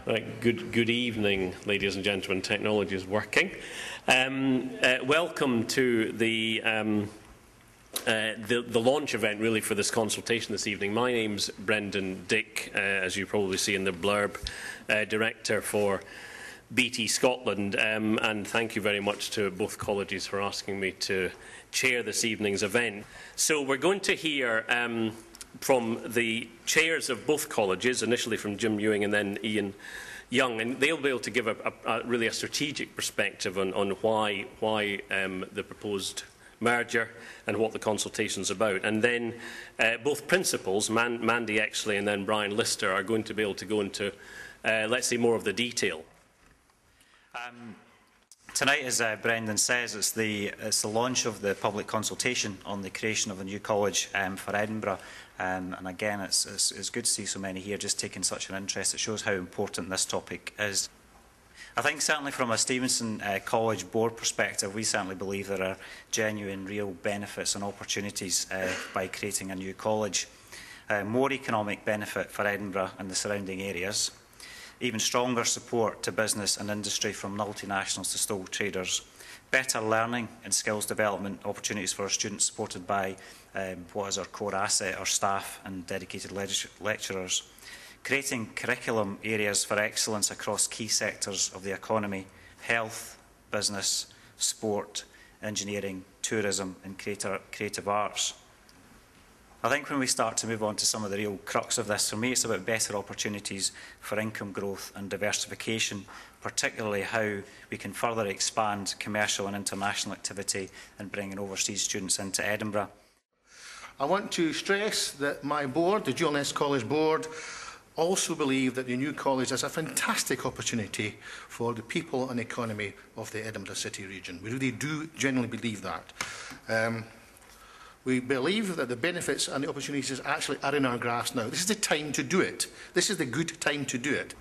Right, good evening, ladies and gentlemen. Technology is working. Welcome to the launch event, really, for this consultation this evening. My name's Brendan Dick, as you probably see in the blurb, Director for BT Scotland, and thank you very much to both colleges for asking me to chair this evening's event. So we're going to hear from the chairs of both colleges, initially from Jim Ewing and then Ian Young, and they'll be able to give really a strategic perspective on why the proposed merger and what the consultation is about. And then both principals, Mandy Exley and then Brian Lister, are going to be able to go into, let's say, more of the detail. Tonight, as Brendan says, it's the launch of the public consultation on the creation of a new college for Edinburgh. And again, it's good to see so many here just taking such an interest. It shows how important this topic is. I think certainly from a Stevenson College board perspective, we certainly believe there are genuine, real benefits and opportunities by creating a new college. More economic benefit for Edinburgh and the surrounding areas. Even stronger support to business and industry from multinationals to sole traders, better learning and skills development opportunities for our students supported by what is our core asset, our staff and dedicated lecturers, creating curriculum areas for excellence across key sectors of the economy, health, business, sport, engineering, tourism and creative arts. I think when we start to move on to some of the real crux of this, for me it's about better opportunities for income growth and diversification, particularly how we can further expand commercial and international activity and bringing overseas students into Edinburgh. I want to stress that my board, the GLS College Board, also believe that the new college is a fantastic opportunity for the people and economy of the Edinburgh City region. We really do genuinely believe that. We believe that the benefits and the opportunities actually are in our grasp now. This is the time to do it. This is the good time to do it.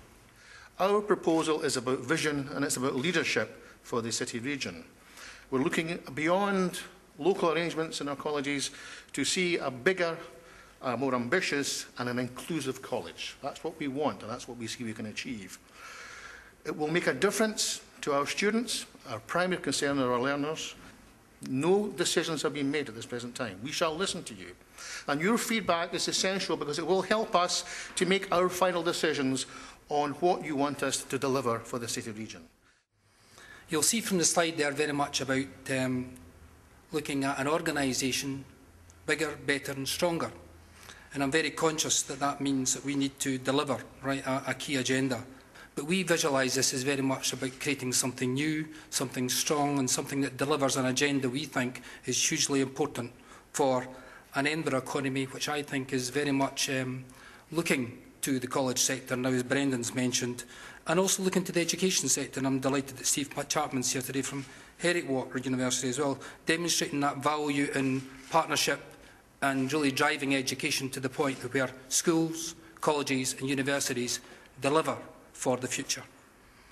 Our proposal is about vision and it's about leadership for the city region. We're looking beyond local arrangements in our colleges to see a bigger, more ambitious and an inclusive college. That's what we want and that's what we see we can achieve. It will make a difference to our students. Our primary concern are our learners. No decisions have been made at this present time. We shall listen to you. And your feedback is essential because it will help us to make our final decisions on what you want us to deliver for the city region. You'll see from the slide there very much about looking at an organisation bigger, better and stronger. And I'm very conscious that that means that we need to deliver a key agenda. But we visualise this as very much about creating something new, something strong and something that delivers an agenda we think is hugely important for an Edinburgh economy which I think is very much looking to the college sector now, as Brendan's mentioned, and also looking to the education sector. And I'm delighted that Steve Chapman's here today from Herrick-Water University as well, demonstrating that value in partnership and really driving education to the point where schools, colleges and universities deliver for the future.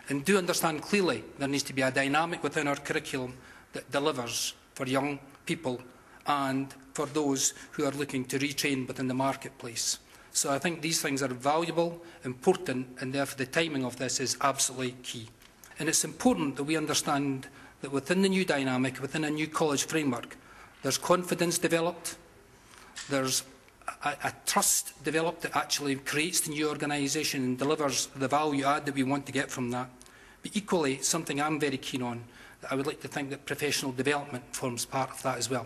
And do understand clearly there needs to be a dynamic within our curriculum that delivers for young people and for those who are looking to retrain within the marketplace. So I think these things are valuable, important, and therefore the timing of this is absolutely key. And it's important that we understand that within the new dynamic, within a new college framework, there's confidence developed, there's a trust developed that actually creates the new organisation and delivers the value add that we want to get from that. But equally, something I'm very keen on, that I would like to think that professional development forms part of that as well.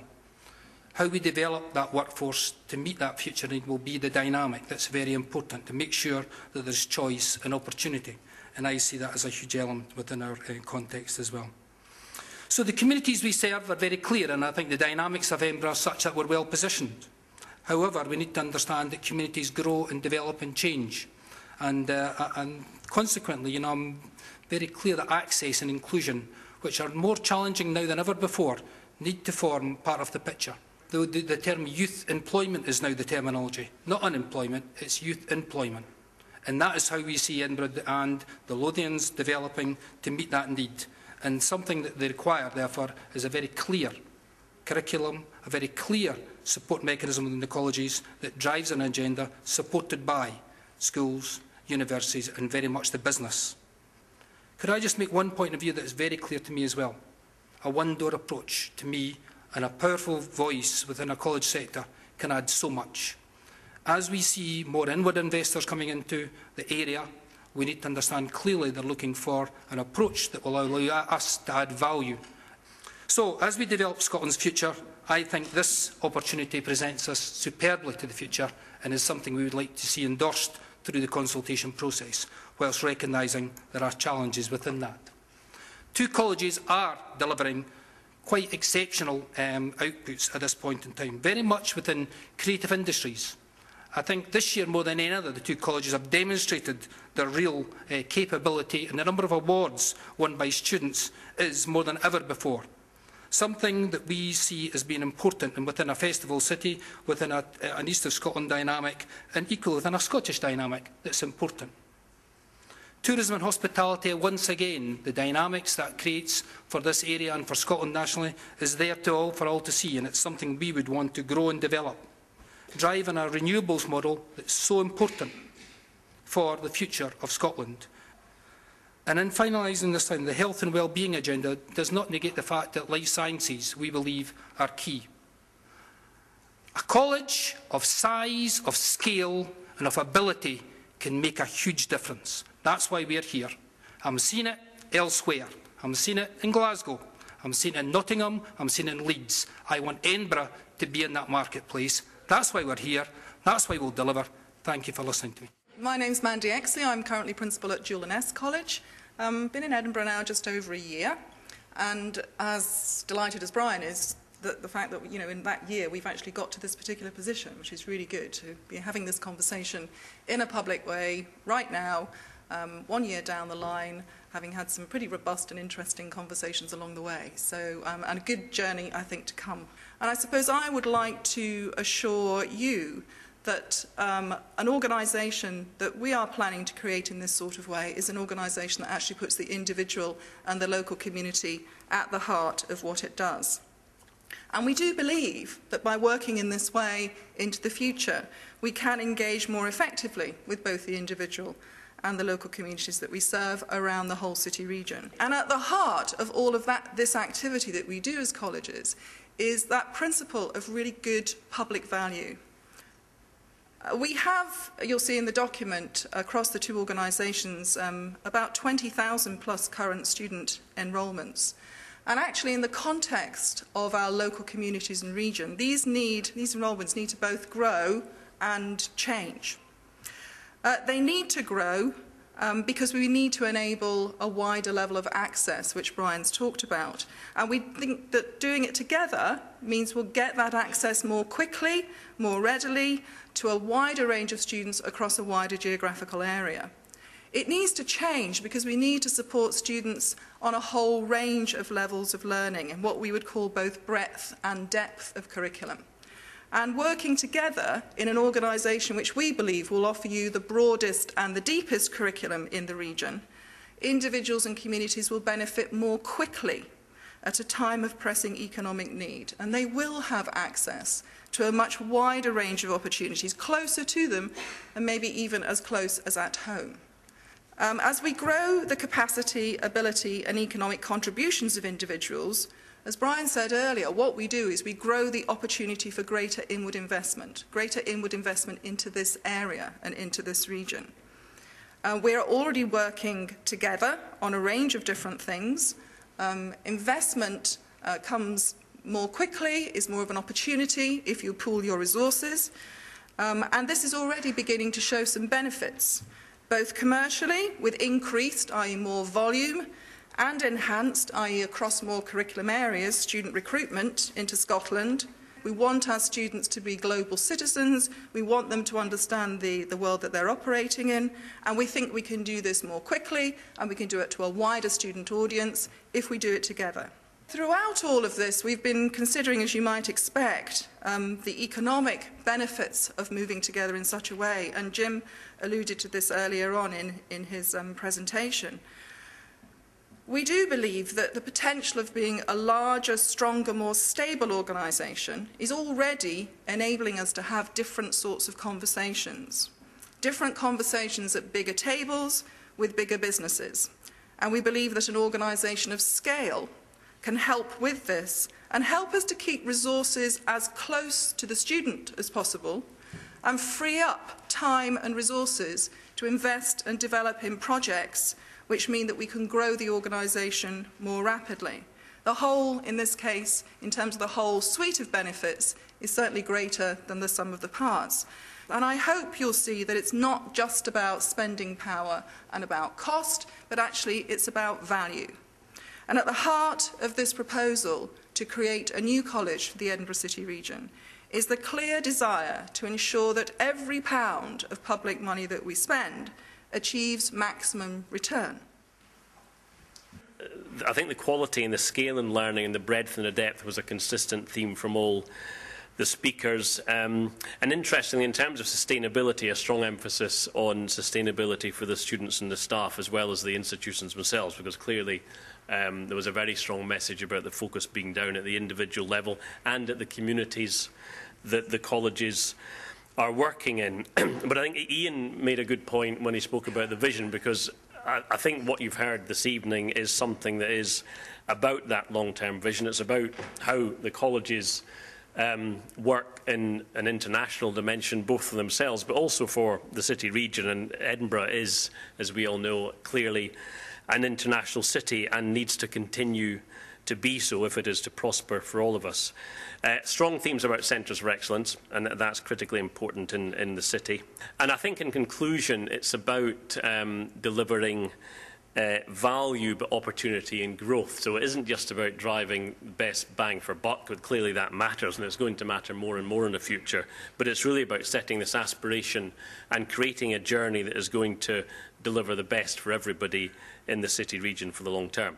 How we develop that workforce to meet that future need will be the dynamic that's very important to make sure that there's choice and opportunity. And I see that as a huge element within our context as well. So the communities we serve are very clear, and I think the dynamics of Edinburgh are such that we're well positioned. However, we need to understand that communities grow and develop and change. And consequently, I'm very clear that access and inclusion, which are more challenging now than ever before, need to form part of the picture. Though the term youth employment is now the terminology. Not unemployment, it's youth employment. And that is how we see Edinburgh and the Lothians developing to meet that need. And something that they require, therefore, is a very clear curriculum, a very clear support mechanism within the colleges that drives an agenda supported by schools universities and very much the business. Could I just make one point of view that is very clear to me as well? A one-door approach to me and a powerful voice within a college sector can add so much. As we see more inward investors coming into the area, we need to understand clearly they're looking for an approach that will allow us to add value. So, as we develop Scotland's future, I think this opportunity presents us superbly to the future and is something we would like to see endorsed through the consultation process, whilst recognising there are challenges within that. Two colleges are delivering quite exceptional outputs at this point in time, very much within creative industries. I think this year, more than any other, the two colleges have demonstrated their real capability, and the number of awards won by students is more than ever before. Something that we see as being important and within a festival city, within an East of Scotland dynamic, and equally within a Scottish dynamic that's important. Tourism and hospitality, once again, the dynamics that creates for this area and for Scotland nationally is there for all to see, and it's something we would want to grow and develop. Driving a renewables model that's so important for the future of Scotland. And in finalising this time, the health and well-being agenda does not negate the fact that life sciences, we believe, are key. A college of size, of scale and of ability can make a huge difference. That's why we're here. I'm seeing it elsewhere. I'm seeing it in Glasgow. I'm seeing it in Nottingham. I'm seeing it in Leeds. I want Edinburgh to be in that marketplace. That's why we're here. That's why we'll deliver. Thank you for listening to me. My name's Mandy Exley. I'm currently principal at Ewing College. Been in Edinburgh now just over a year, and as delighted as Brian is, the fact that in that year we've actually got to this particular position, which is really good to be having this conversation in a public way right now, 1 year down the line, having had some pretty robust and interesting conversations along the way. So, and a good journey, I think, to come. And I suppose I would like to assure you that an organisation that we are planning to create in this sort of way is an organisation that actually puts the individual and the local community at the heart of what it does. And we do believe that by working in this way into the future, we can engage more effectively with both the individual and the local communities that we serve around the whole city region. And at the heart of all of this activity that we do as colleges is that principle of really good public value. We have, you'll see in the document, across the two organisations, about 20,000 plus current student enrolments. And actually, in the context of our local communities and region, these enrolments need to both grow and change. They need to grow because we need to enable a wider level of access, which Brian's talked about. And we think that doing it together means we'll get that access more quickly, more readily, to a wider range of students across a wider geographical area. It needs to change because we need to support students on a whole range of levels of learning and what we would call both breadth and depth of curriculum. And working together in an organisation which we believe will offer you the broadest and the deepest curriculum in the region, individuals and communities will benefit more quickly at a time of pressing economic need, and they will have access to a much wider range of opportunities closer to them and maybe even as close as at home. As we grow the capacity, ability and economic contributions of individuals, as Brian said earlier, what we do is we grow the opportunity for greater inward investment into this area and into this region. We are already working together on a range of different things. Investment comes more quickly, is more of an opportunity if you pool your resources. And this is already beginning to show some benefits, both commercially with increased, i.e. more volume, and enhanced, i.e. across more curriculum areas, student recruitment into Scotland. We want our students to be global citizens. We want them to understand the world that they're operating in. And we think we can do this more quickly, and we can do it to a wider student audience if we do it together. Throughout all of this, we've been considering, as you might expect, the economic benefits of moving together in such a way. And Jim alluded to this earlier on in his presentation. We do believe that the potential of being a larger, stronger, more stable organisation is already enabling us to have different sorts of conversations. different conversations at bigger tables with bigger businesses. And we believe that an organisation of scale can help with this and help us to keep resources as close to the student as possible and free up time and resources to invest and develop in projects which mean that we can grow the organisation more rapidly. The whole, in this case, in terms of the whole suite of benefits, is certainly greater than the sum of the parts. And I hope you'll see that it's not just about spending power and about cost, but actually it's about value. And at the heart of this proposal to create a new college for the Edinburgh City region is the clear desire to ensure that every pound of public money that we spend achieves maximum return. I think the quality and the scale in learning and the breadth and the depth was a consistent theme from all the speakers. And interestingly, in terms of sustainability, a strong emphasis on sustainability for the students and the staff as well as the institutions themselves, because clearly there was a very strong message about the focus being down at the individual level and at the communities that the colleges are working in. But I think Ian made a good point when he spoke about the vision, because I think what you've heard this evening is something that is about that long-term vision. It's about how the colleges work in an international dimension, both for themselves but also for the city region. And Edinburgh is, as we all know, clearly an international city and needs to continue to be so if it is to prosper for all of us. Strong themes about centres for excellence, and that's critically important in the city. And I think in conclusion, it's about delivering value but opportunity and growth. So it isn't just about driving best bang for buck, but clearly that matters and it's going to matter more and more in the future. But it's really about setting this aspiration and creating a journey that is going to deliver the best for everybody in the city region for the long term.